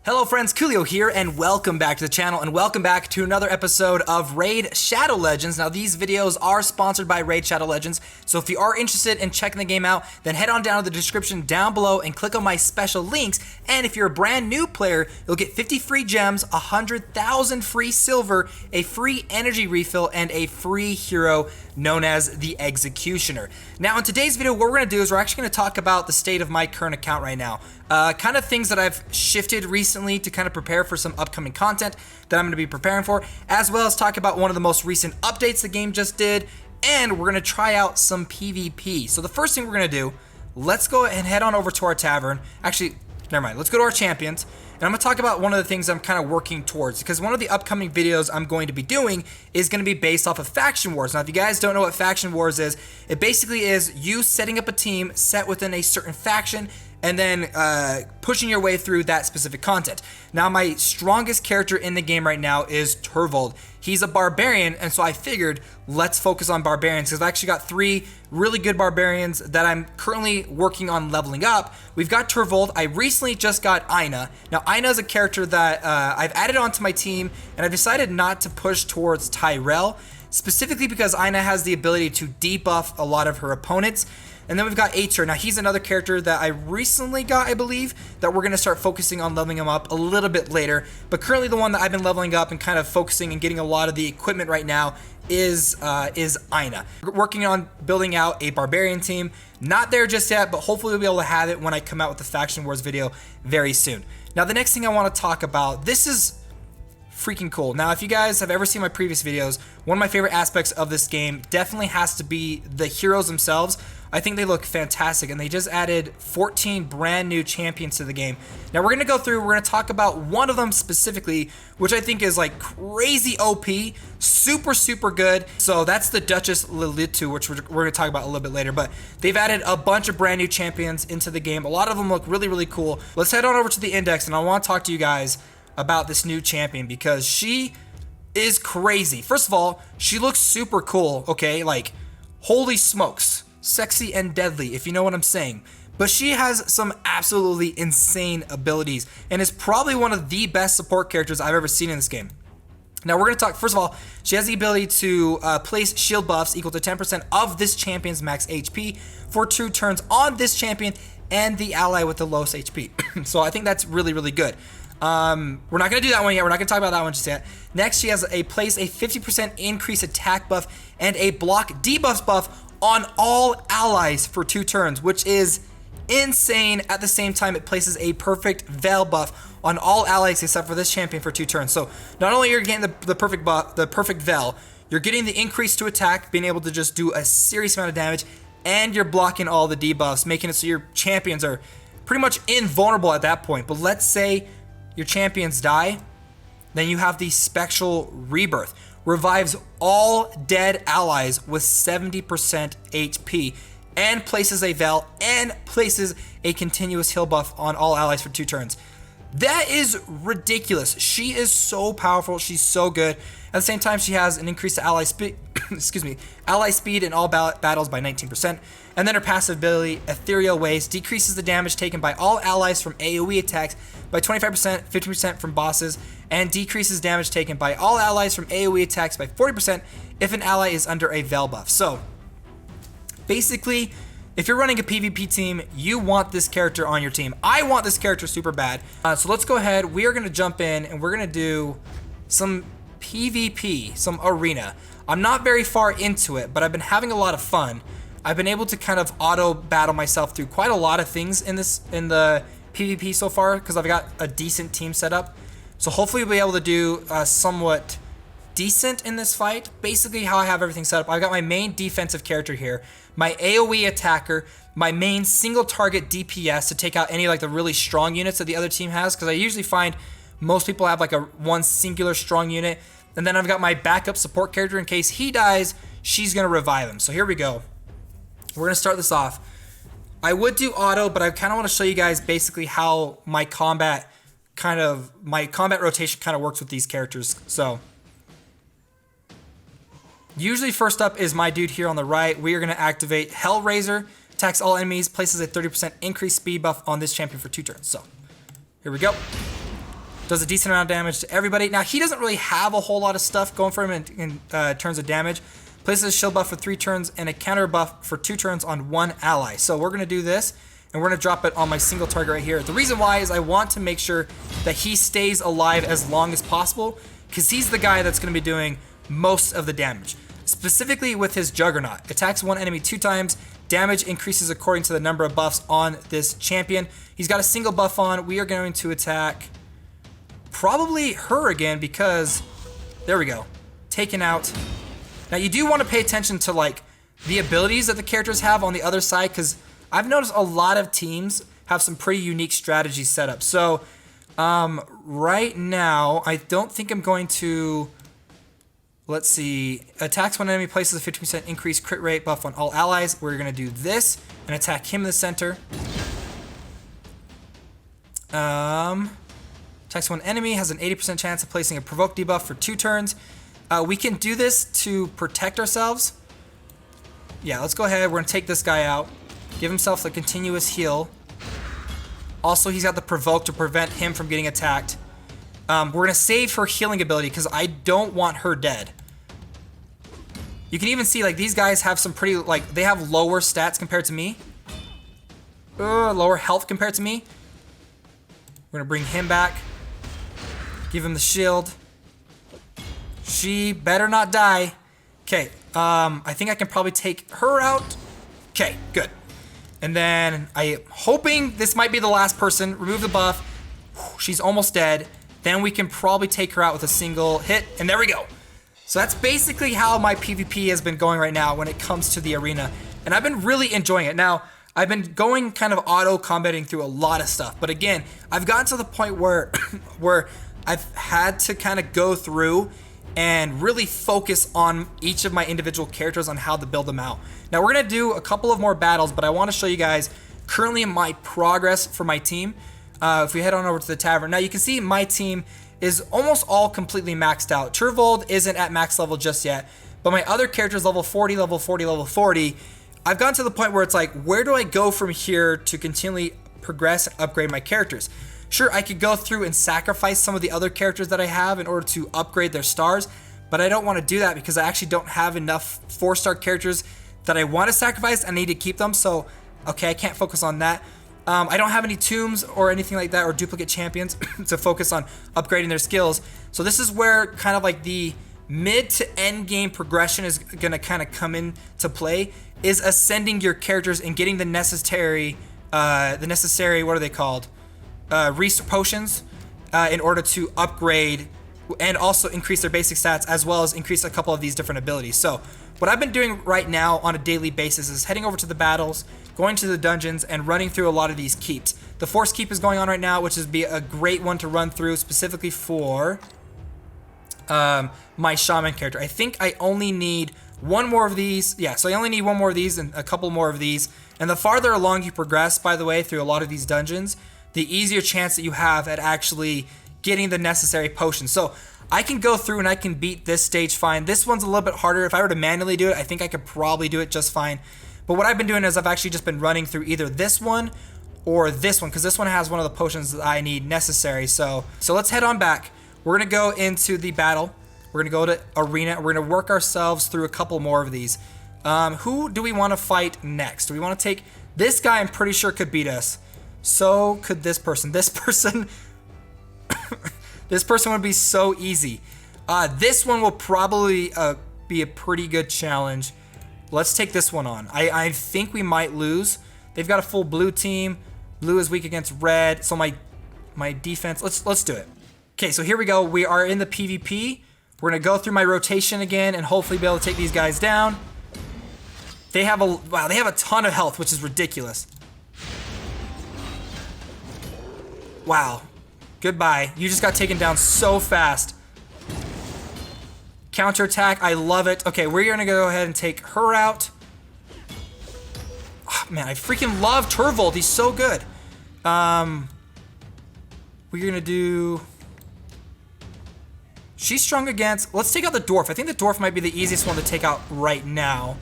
Hello friends, Koolio here, and welcome back to the channel, and welcome back to another episode of Raid Shadow Legends. Now these videos are sponsored by Raid Shadow Legends, so if you are interested in checking the game out, then head on down to the description down below and click on my special links, and if you're a brand new player, you'll get 50 free gems, 100,000 free silver, a free energy refill, and a free hero known as the Executioner. Now in today's video, what we're going to do is we're actually going to talk about the state of my current account right now. Kind of things that I've shifted recently to kind of prepare for some upcoming content that I'm going to be preparing for, as well as talk about one of the most recent updates the game just did, and we're going to try out some PvP. So the first thing we're going to do, let's go and head on over to our tavern. Actually, never mind, let's go to our champions, and I'm going to talk about one of the things I'm kind of working towards, because one of the upcoming videos I'm going to be doing is going to be based off of Faction Wars. Now, if you guys don't know what Faction Wars is, it basically is you setting up a team set within a certain faction, and then pushing your way through that specific content. Now, my strongest character in the game right now is Turvold. He's a barbarian, and so I figured let's focus on barbarians, because I've actually got 3 really good barbarians that I'm currently working on leveling up. We've got Turvold. I recently just got Aina. Now, Aina is a character that I've added onto my team, and I've decided not to push towards Tyrell, specifically because Aina has the ability to debuff a lot of her opponents. And then we've got Aether. Now, he's another character that I recently got, I believe, that we're going to start focusing on leveling him up a little bit later. But currently the one that I've been leveling up and kind of focusing and getting a lot of the equipment right now is Aina. We're working on building out a barbarian team. Not there just yet, but hopefully we'll be able to have it when I come out with the Faction Wars video very soon. Now, the next thing I want to talk about, this is freaking cool. Now, if you guys have ever seen my previous videos, one of my favorite aspects of this game definitely has to be the heroes themselves. I think they look fantastic, and they just added 14 brand new champions to the game. Now, we're going to go through, we're going to talk about one of them specifically, which I think is like crazy OP, super good. So that's the Duchess Lilitu, which we're going to talk about a little bit later, but they've added a bunch of brand new champions into the game. A lot of them look really cool. Let's head on over to the index, and I want to talk to you guys about this new champion, because she is crazy. First of all, she looks super cool, okay? Like, holy smokes. Sexy and deadly, if you know what I'm saying. But she has some absolutely insane abilities, and is probably one of the best support characters I've ever seen in this game. Now, we're going to talk, first of all, she has the ability to place shield buffs equal to 10% of this champion's max HP for 2 turns on this champion and the ally with the lowest HP. So I think that's really good. We're not going to do that one yet. We're not going to talk about that one just yet. Next, she has a 50% increase attack buff and a block debuffs buff on all allies for 2 turns, which is insane. At the same time, it places a perfect veil buff on all allies except for this champion for 2 turns. So not only are you getting the perfect buff, the perfect veil, you're getting the increase to attack, being able to just do a serious amount of damage, and you're blocking all the debuffs, making it so your champions are pretty much invulnerable at that point. But let's say your champions die, then you have the Spectral Rebirth. Revives all dead allies with 70% HP, and places a veil and places a continuous heal buff on all allies for 2 turns. That is ridiculous. She is so powerful. She's so good. At the same time, she has an increase to ally speed, ally speed in all battles by 19%. And then her passive ability, Ethereal Waves, decreases the damage taken by all allies from AoE attacks by 25%, 50% from bosses, and decreases damage taken by all allies from AoE attacks by 40% if an ally is under a veil buff. So, basically, if you're running a PvP team, you want this character on your team. I want this character super bad. So let's go ahead. We are going to jump in, and we're going to do some PvP, some arena. I'm not very far into it, but I've been having a lot of fun. I've been able to kind of auto battle myself through quite a lot of things in the PvP so far, because I've got a decent team set up. So hopefully we'll be able to do somewhat decent in this fight. Basically how I have everything set up, I've got my main defensive character here, my AoE attacker, my main single target DPS to take out any like the really strong units that the other team has, because I usually find most people have like one singular strong unit. And then I've got my backup support character in case he dies, she's going to revive him. So here we go. We're going to start this off. I would do auto, but I kind of want to show you guys basically how my combat rotation kind of works with these characters. So usually first up is my dude here on the right. We are going to activate Hellraiser, attacks all enemies, places a 30% increased speed buff on this champion for 2 turns. So here we go. Does a decent amount of damage to everybody. Now, he doesn't really have a whole lot of stuff going for him in terms of damage. Places a shield buff for 3 turns and a counter buff for 2 turns on 1 ally. So we're going to do this, and we're going to drop it on my single target right here. The reason why is I want to make sure that he stays alive as long as possible, because he's the guy that's going to be doing most of the damage. Specifically with his Juggernaut. Attacks one enemy 2 times. Damage increases according to the number of buffs on this champion. He's got a single buff on. We are going to attack probably her again because, there we go, taken out. Now you do want to pay attention to like the abilities that the characters have on the other side, because I've noticed a lot of teams have some pretty unique strategies set up. So right now, I don't think I'm going to, let's see, attacks one enemy, places a 50% increased crit rate buff on all allies. We're going to do this and attack him in the center. Attacks one enemy, has an 80% chance of placing a provoke debuff for 2 turns. We can do this to protect ourselves. Yeah, let's go ahead. We're going to take this guy out. Give himself a continuous heal. Also, he's got the provoke to prevent him from getting attacked. We're going to save her healing ability because I don't want her dead. You can even see, like, these guys have some pretty, like, they have lower stats compared to me. Lower health compared to me. We're going to bring him back. Give him the shield. She better not die. Okay, I think I can probably take her out. Okay, good. And then I'm hoping this might be the last person. Remove the buff. She's almost dead. Then we can probably take her out with a single hit. And there we go. So that's basically how my PvP has been going right now when it comes to the arena. And I've been really enjoying it. Now, I've been going kind of auto-combating through a lot of stuff. But again, I've gotten to the point where, where I've had to kind of go through and really focus on each of my individual characters on how to build them out. Now we're going to do a couple of more battles, but I want to show you guys currently my progress for my team. If we head on over to the Tavern. Now you can see my team is almost all completely maxed out. Turvold isn't at max level just yet, but my other characters level 40, level 40, level 40. I've gotten to the point where it's like, where do I go from here to continually progress and upgrade my characters? Sure, I could go through and sacrifice some of the other characters that I have in order to upgrade their stars, but I don't want to do that because I actually don't have enough 4-star characters that I want to sacrifice. I need to keep them, so okay, I can't focus on that. I don't have any tombs or anything like that or duplicate champions to focus on upgrading their skills. So this is where kind of like the mid to end game progression is going to kind of come into play, is ascending your characters and getting the necessary, what are they called? Potions in order to upgrade and also increase their basic stats, as well as increase a couple of these different abilities. So what I've been doing right now on a daily basis is heading over to the battles, going to the dungeons, and running through a lot of these keeps. The Force Keep is going on right now, which is be a great one to run through specifically for my Shaman character. I think I only need one more of these. Yeah, so I only need one more of these and a couple more of these. And the farther along you progress, by the way, through a lot of these dungeons, the easier chance that you have at actually getting the necessary potions. So I can go through and I can beat this stage fine. This one's a little bit harder. If I were to manually do it, I think I could probably do it just fine. But what I've been doing is I've actually just been running through either this one or this one, because this one has one of the potions that I need necessary. So let's head on back. We're going to go into the battle. We're going to go to arena. We're going to work ourselves through a couple more of these. Who do we want to fight next? Do we want to take this guy? I'm pretty sure could beat us. So could this person. This person this person would be so easy. This one will probably be a pretty good challenge. Let's take this one on. I think we might lose. They've got a full blue team. Blue is weak against red. So my defense, let's do it. Okay, so here we go. We are in the PvP. We're gonna go through my rotation again and hopefully be able to take these guys down. They have a ton of health, which is ridiculous. Wow. Goodbye. You just got taken down so fast. Counterattack. I love it. Okay, we're going to go ahead and take her out. Oh, man, I freaking love Turvold. He's so good. We're going to do... She's strong against... Let's take out the dwarf. I think the dwarf might be the easiest one to take out right now.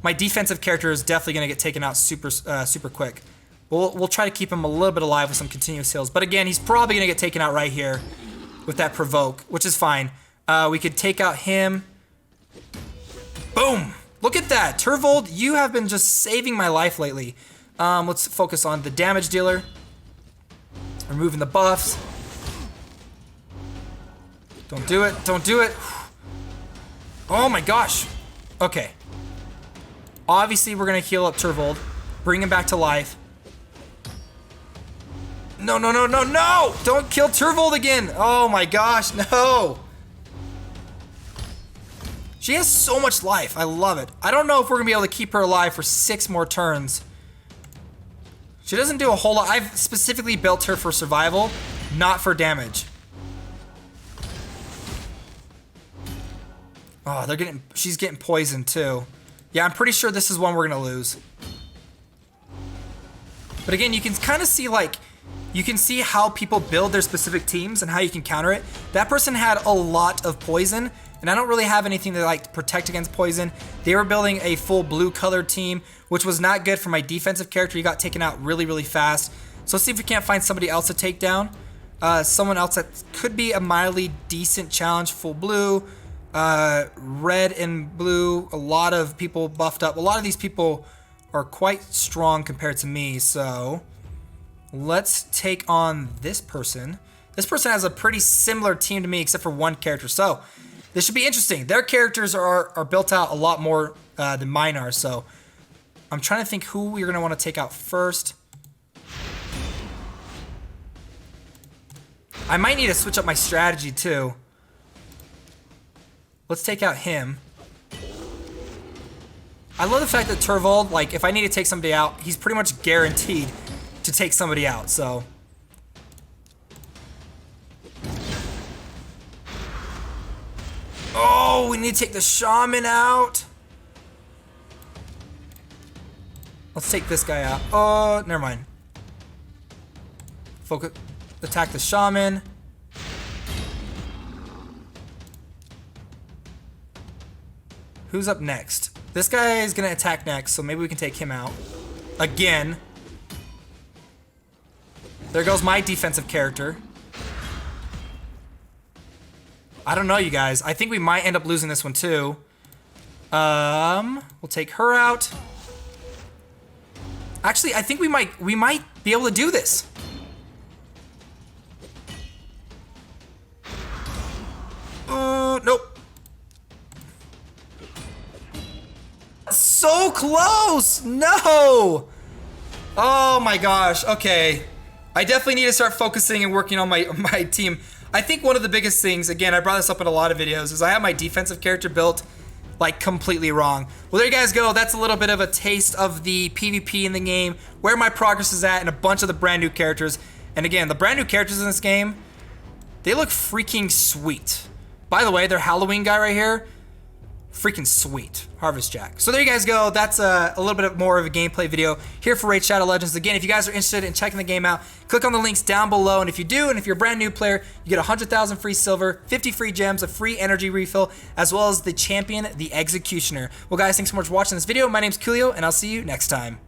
My defensive character is definitely going to get taken out super quick. We'll try to keep him a little bit alive with some continuous heals. But again, he's probably going to get taken out right here with that provoke, which is fine. We could take out him. Boom! Look at that. Turvold, you have been just saving my life lately. Let's focus on the damage dealer. Removing the buffs. Don't do it. Don't do it. Oh my gosh. Okay. Obviously, we're going to heal up Turvold. Bring him back to life. No, no, no, no, no! Don't kill Turvold again! Oh my gosh, no! She has so much life. I love it. I don't know if we're going to be able to keep her alive for 6 more turns. She doesn't do a whole lot. I've specifically built her for survival, not for damage. Oh, she's getting poisoned too. Yeah, I'm pretty sure this is one we're going to lose. But again, you can kind of see you can see how people build their specific teams and how you can counter it. That person had a lot of poison, and I don't really have anything to protect against poison. They were building a full blue colored team, which was not good for my defensive character. He got taken out really, really fast. So let's see if we can't find somebody else to take down. Someone else that could be a mildly decent challenge. Full blue, red and blue. A lot of people buffed up. A lot of these people are quite strong compared to me, so let's take on this person. This person has a pretty similar team to me except for one character, so this should be interesting. Their characters are built out a lot more than mine are, so I'm trying to think who we're going to want to take out first. I might need to switch up my strategy too. Let's take out him. I love the fact that Turvold, if I need to take somebody out, he's pretty much guaranteed to take somebody out, so. Oh, we need to take the shaman out. Let's take this guy out. Oh, never mind. Focus, attack the shaman. Who's up next? This guy is gonna attack next, so maybe we can take him out. Again. There goes my defensive character. I don't know, you guys. I think we might end up losing this one too. We'll take her out. Actually, I think we might be able to do this. Nope. So close! No! Oh my gosh, okay. I definitely need to start focusing and working on my team. I think one of the biggest things, again, I brought this up in a lot of videos, is I have my defensive character built completely wrong. Well, there you guys go. That's a little bit of a taste of the PvP in the game, where my progress is at, and a bunch of the brand new characters. And again, the brand new characters in this game, they look freaking sweet. By the way, their Halloween guy right here, freaking sweet. Harvest Jack. So there you guys go. That's a little bit more of a gameplay video here for Raid Shadow Legends. Again, if you guys are interested in checking the game out, click on the links down below. And if you do, and if you're a brand new player, you get 100,000 free silver, 50 free gems, a free energy refill, as well as the champion, the Executioner. Well, guys, thanks so much for watching this video. My name's Koolio, and I'll see you next time.